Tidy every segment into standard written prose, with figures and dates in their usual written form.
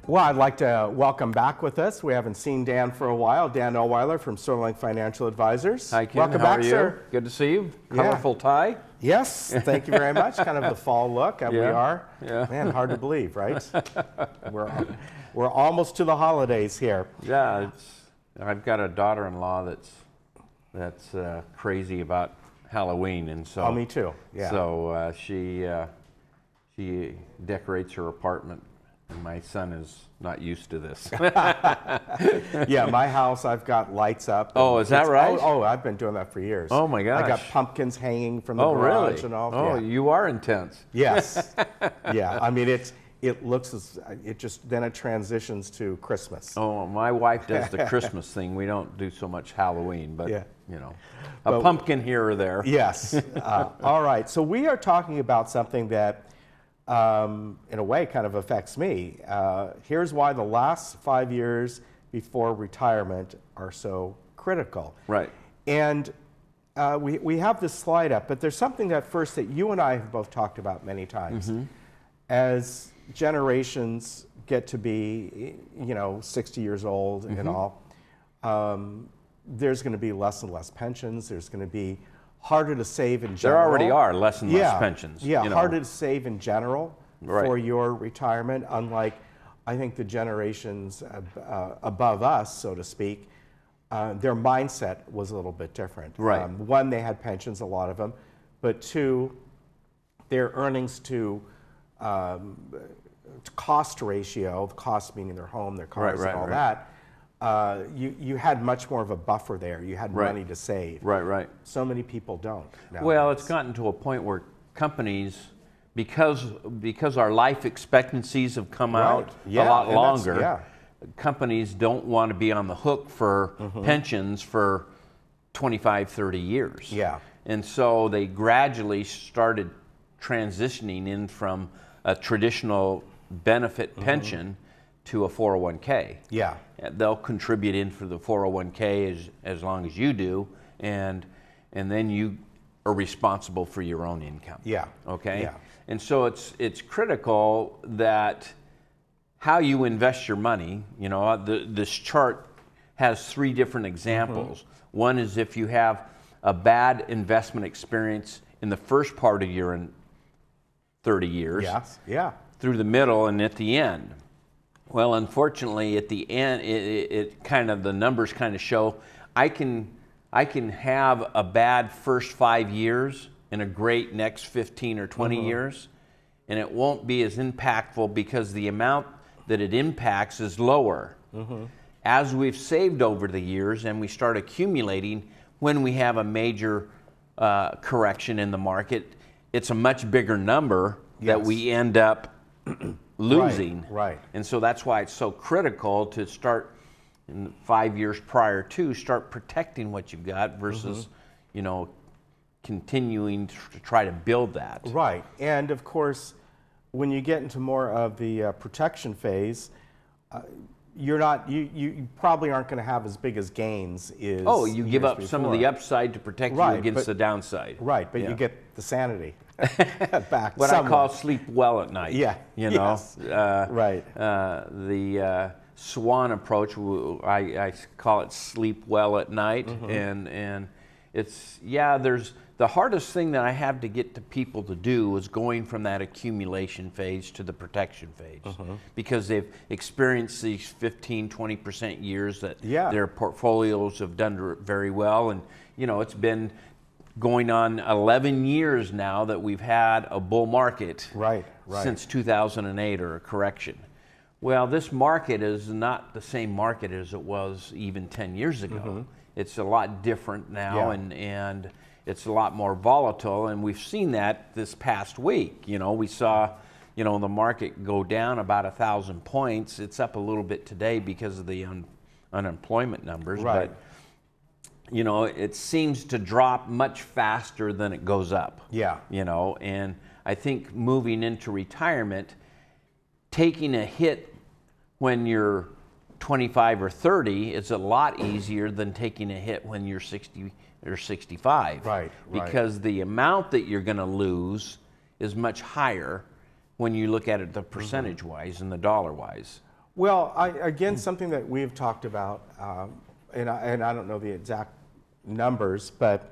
Well, I'd like to welcome back with us. We haven't seen Dan for a while. Dan Ellweiler from Sterling Financial Advisors. Hi, Ken. Welcome How back, are you? sir. Good to see you. Colorful tie. Yes, thank you very much. Kind of the fall look. We are. Yeah. Man, hard to believe, right? We're almost to the holidays here. Yeah, I've got a daughter-in-law that's crazy about Halloween, and so. Oh, me too. Yeah. So she decorates her apartment. And my son is not used to this. Yeah, my house, I've got lights up. Oh, is that right? Oh, I've been doing that for years. Oh my gosh. I got pumpkins hanging from the garage really? and all. Oh, yeah. you are intense. Yes. Yeah. I mean, it looks as then it transitions to Christmas. Oh, my wife does the Christmas thing. We don't do so much Halloween, but Yeah. you know, a pumpkin here or there. Yes. All right. So we are talking about something that, in a way, kind of affects me. Here's why the last 5 years before retirement are so critical. Right. And we have this slide up, but there's something that you and I have both talked about many times. Mm-hmm. As generations get to be, 60 years old and all, there's going to be less and less pensions. There's going to be harder to save in general. There already are less and less pensions. Yeah, harder to save in general Right. for your retirement, unlike, I think, the generations above us, so to speak. Their mindset was a little bit different. Right. One, they had pensions, a lot of them, but two, their earnings to cost ratio, cost meaning their home, their cars, and all that, you had much more of a buffer there. You had money to save. Right. So many people don't nowadays. Well, it's gotten to a point where companies, because our life expectancies have come out a lot longer, companies don't want to be on the hook for pensions for 25, 30 years. Yeah. And so they gradually started transitioning in from a traditional benefit pension to a 401k. Yeah. They'll contribute in for the 401k as long as you do, and then you are responsible for your own income. Yeah. Okay? Yeah. And so it's critical that how you invest your money, this chart has 3 different examples. One is if you have a bad investment experience in the first part of your 30 years. Yes. Yeah. Through the middle and at the end. Well, unfortunately, at the end, it kind of, the numbers kind of show I can have a bad first 5 years and a great next 15 or 20 years, and it won't be as impactful because the amount that it impacts is lower. As we've saved over the years and we start accumulating, when we have a major correction in the market, it's a much bigger number that we end up losing. Right. And so that's why it's so critical to start in the 5 years prior to start protecting what you've got versus, continuing to try to build that. Right. And of course, when you get into more of the protection phase, you probably aren't going to have as big as gains is. Oh, you give up some of the upside to protect you against the downside. Right, but you get the sanity back. What I call sleep well at night. Yeah. Yes. Right. The SWAN approach, I call it sleep well at night, and it's there's the hardest thing that I have to get to people to do is going from that accumulation phase to the protection phase, because they've experienced these 15-20% years that their portfolios have done very well, and it's been going on 11 years now that we've had a bull market since 2008, or a correction. Well, this market is not the same market as it was even 10 years ago. It's a lot different now, and it's a lot more volatile, and we've seen that this past week. We saw, the market go down about 1,000 points. It's up a little bit today because of the unemployment numbers, but it seems to drop much faster than it goes up. And I think moving into retirement, taking a hit when you're 25 or 30 is a lot easier than taking a hit when you're 60 or 65. Right. Because the amount that you're going to lose is much higher when you look at it the percentage-wise and the dollar-wise. Well, again, something that we've talked about, and I don't know the exact numbers, but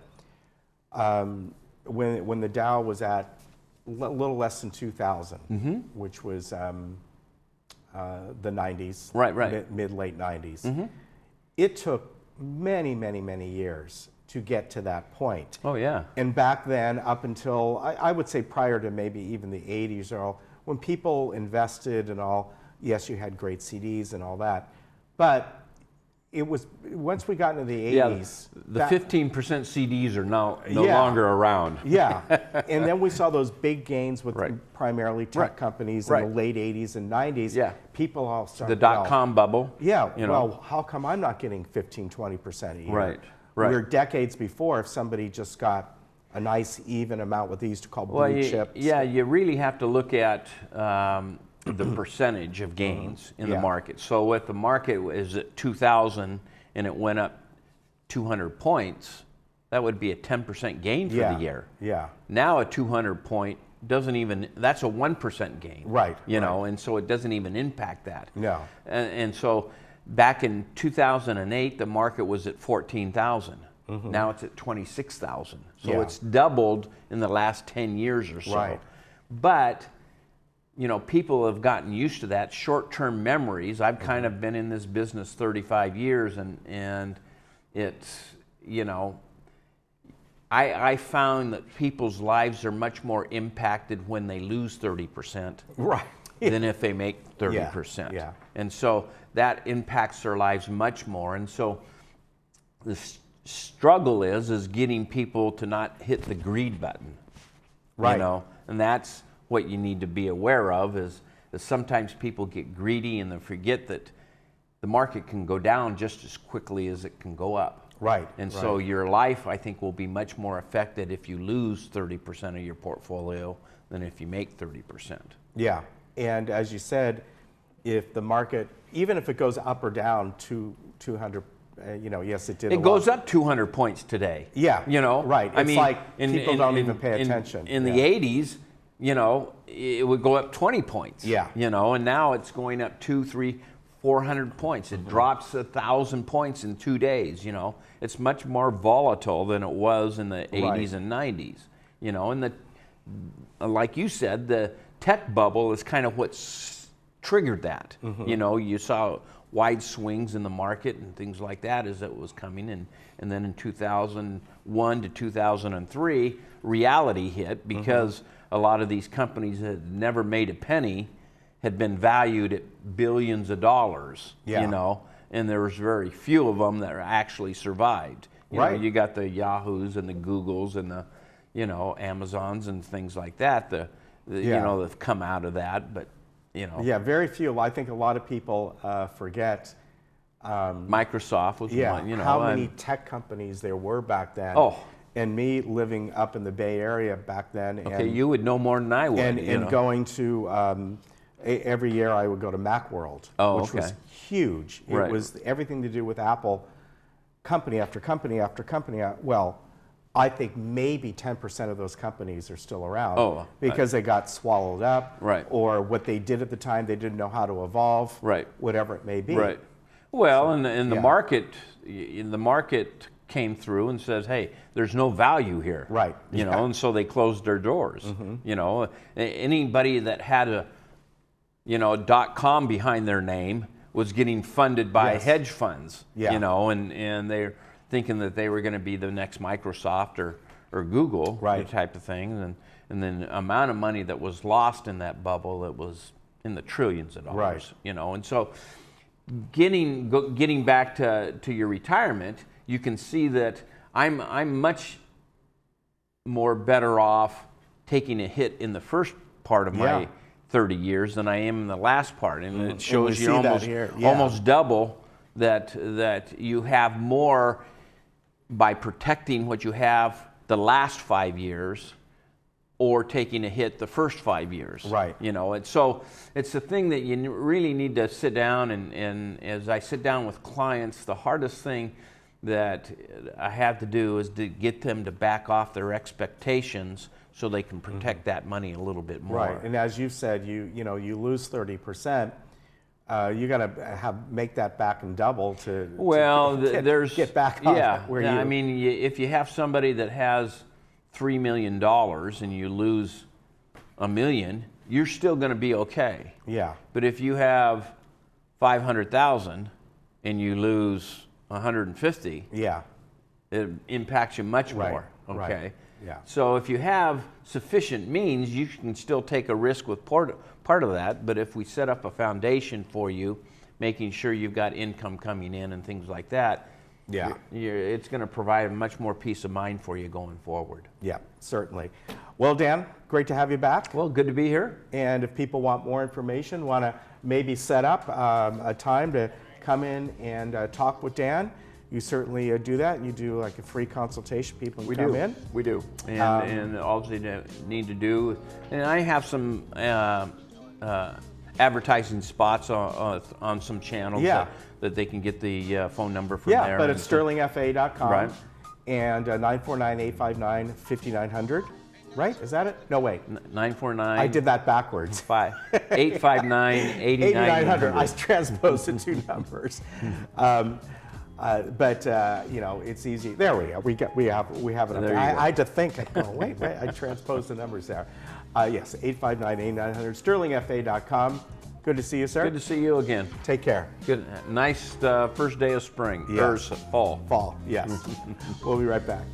when the Dow was at a little less than 2,000, which was the 90s, mid-late 90s, it took many years to get to that point. Oh, yeah. And back then, up until, I would say prior to maybe even the 80s or all, when people invested and all, yes, you had great CDs and all that, but it was, once we got into the 80s. The 15% CDs are no longer around. Yeah, and then we saw those big gains with primarily tech companies in the late 80s and 90s. Yeah. People all started. The dot-com bubble. Yeah, well, how come I'm not getting 15-20% a year? Right. We're decades before, if somebody just got a nice even amount what they used to call blue chips. Yeah, you really have to look at the percentage of gains in the market. So if the market is at 2,000 and it went up 200 points, that would be a 10% gain for the year. Yeah. Now a 200 point doesn't even, that's a 1% gain. Right. You know, and so it doesn't even impact that. No. And so back in 2008, the market was at 14,000. Now it's at 26,000. So it's doubled in the last 10 years or so. Right. But, you know, people have gotten used to that. Short-term memories. I've kind of been in this business 35 years, and it's, you know, I found that people's lives are much more impacted when they lose 30% than if they make 30%. Yeah. And so that impacts their lives much more. And so the struggle is getting people to not hit the greed button. You know, and that's what you need to be aware of is sometimes people get greedy and they forget that the market can go down just as quickly as it can go up. Right. And so your life, I think, will be much more affected if you lose 30% of your portfolio than if you make 30%. Yeah. And as you said, if the market, even if it goes up or down to 200, you know, yes, it did. It goes up 200 points today. Yeah. You know, right. It's like people don't even pay attention. In the 80s, you know, it would go up 20 points. Yeah. You know, and now it's going up 200, 300, 400 points. It drops 1,000 points in 2 days. You know, it's much more volatile than it was in the 80s and 90s. You know, and like you said, the tech bubble is kind of what's triggered that. You know, you saw wide swings in the market and things like that as it was coming in. And then in 2001 to 2003, reality hit because a lot of these companies that had never made a penny had been valued at billions of dollars, you know, and there was very few of them that actually survived. You know, you got the Yahoos and the Googles and the, you know, Amazons and things like that, you know, that have come out of that, but, you know. Yeah, very few. I think a lot of people forget. Microsoft was one, you know. How many tech companies there were back then. And me living up in the Bay Area back then. Okay, you would know more than I would. And going to, every year I would go to Macworld, which was huge. It was everything to do with Apple, company after company after company. Well, I think maybe 10% of those companies are still around because they got swallowed up, or what they did at the time, they didn't know how to evolve, whatever it may be. Well, and the market came through and says, hey, there's no value here. You know, and so they closed their doors. You know, anybody that had a, you know, .com behind their name was getting funded by hedge funds, you know, and they're thinking that they were going to be the next Microsoft or Google type of thing. And then the amount of money that was lost in that bubble, it was in the trillions of dollars, you know. And so getting back to your retirement, you can see that I'm much more better off taking a hit in the first part of my 30 years than I am in the last part, and it shows you almost double that you have more by protecting what you have the last 5 years or taking a hit the first 5 years. You know, and so it's the thing that you really need to sit down and as I sit down with clients, the hardest thing that I have to do is to get them to back off their expectations so they can protect that money a little bit more. Right, and as you said, you lose 30%. You got to make that back and double to get back on where you. I mean, if you have somebody that has $3 million and you lose $1 million, you're still going to be okay. Yeah. But if you have 500,000 and you lose 150, yeah, it impacts you much more. Okay. Right. Yeah. So if you have sufficient means, you can still take a risk with part of that. But if we set up a foundation for you, making sure you've got income coming in and things like that, yeah, it's going to provide much more peace of mind for you going forward. Yeah, certainly. Well, Dan, great to have you back. Well, good to be here. And if people want more information, want to maybe set up a time to come in and talk with Dan, you certainly do that. You do like a free consultation. People can come in. We do. And all they need to do, and I have some advertising spots on some channels that they can get the phone number from there. Yeah, but it's sterlingfa.com. Right. And 949-859-5900. Right? Is that it? No, wait. 949. I did that backwards. 859-8900. I transposed the two numbers. But it's easy. There we go. We have it. There I had to think. Wait. I transposed the numbers there. Yes, 859-8900. sterlingfa.com. Good to see you, sir. Good to see you again. Take care. Good. Nice first day of spring. Yes. Or fall. Fall. Yes. We'll be right back.